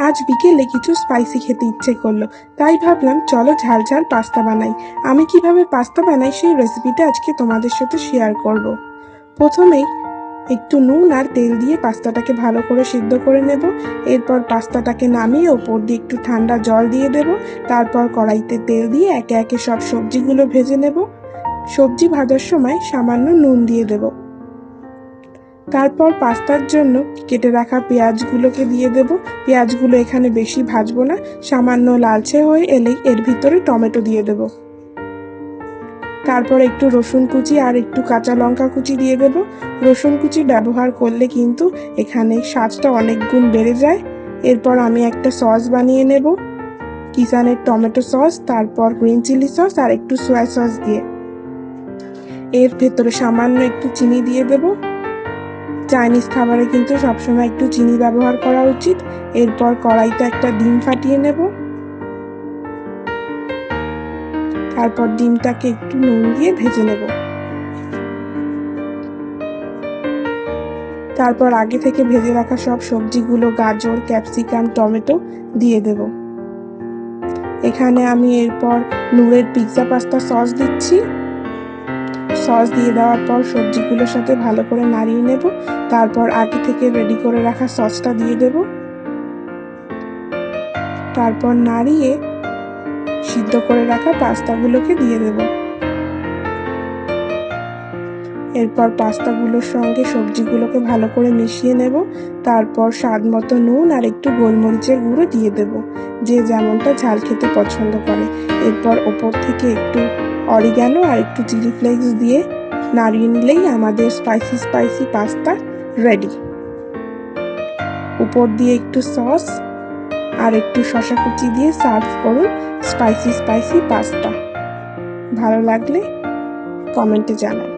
আজ বিকেলে কিছু স্পাইসি খেতে ইচ্ছে করলো, তাই ভাবলাম চলো ঝাল ঝাল পাস্তা বানাই। আমি কিভাবে পাস্তা বানাই সেই রেসিপিটা আজকে তোমাদের সাথে শেয়ার করব। প্রথমেই একটু নুন আর তেল দিয়ে পাস্তাটাকে ভালো করে সিদ্ধ করে নেব। এরপর পাস্তাটাকে নামিয়ে ওপর দিয়ে একটু ঠান্ডা জল দিয়ে দেব। তারপর কড়াইতে তেল দিয়ে একে একে সব সবজিগুলো ভেজে নেব। সবজি ভাজার সময় সামান্য নুন দিয়ে দেব। তারপর পাস্তার জন্য কেটে রাখা পেঁয়াজগুলোকে দিয়ে দেব। পেঁয়াজগুলো এখানে বেশি ভাজবো না, সামান্য লালচে হয়ে এলেই এর ভিতরে টমেটো দিয়ে দেব। তারপর একটু রসুন কুচি আর একটু কাঁচা লঙ্কা কুচি দিয়ে দেব। রসুন কুচি ব্যবহার করলে কিন্তু এখানে স্বাদটা অনেক গুণ বেড়ে যায়। এরপর আমি একটা সস বানিয়ে নেব, কিষানের টমেটো সস, তারপর গ্রিন চিলি সস আর একটু সয়া সস দিয়ে। এর ভেতরে সামান্য একটু চিনি দিয়ে দেব। চাইনিজ খাবারে কিন্তু সবসময় একটু চিনি ব্যবহার করা উচিত। এরপর কড়াইতে একটা ডিম ফাটিয়ে নেব। তারপর ডিমটাকে একটু নুন দিয়ে ভেজে নেব। তারপর আগে থেকে ভেজে রাখা সব সবজিগুলো, গাজর, ক্যাপসিকাম, টমেটো দিয়ে দেব। এখানে আমি এরপর নূরের পিৎজা পাস্তা সস দিচ্ছি। সস দিয়ে দেওয়ার পর সবজিগুলোর সাথে ভালো করে নাড়িয়ে নেব। তারপর আগে থেকে রেডি করে রাখা সসটা দিয়ে দেব। তারপর নাড়িয়ে সিদ্ধ করে রাখা পাস্তাগুলোকে দিয়ে দেব। এরপর পাস্তাগুলোর সঙ্গে সবজিগুলোকে ভালো করে মিশিয়ে নেব। তারপর স্বাদ মতো নুন আর একটু গোলমরিচের গুঁড়ো দিয়ে দেব, যে যেমনটা ঝাল খেতে পছন্দ করে। এরপর ওপর থেকে একটু অরিগ্যানো আর একটু চিলি ফ্লেক্স দিয়ে নাড়িয়ে নিলেই আমাদের স্পাইসি স্পাইসি পাস্তা রেডি। উপর দিয়ে একটু সস আর একটু শসা কুচি দিয়ে সার্ভ করুন স্পাইসি স্পাইসি পাস্তা। ভালো লাগলে কমেন্টে জানান।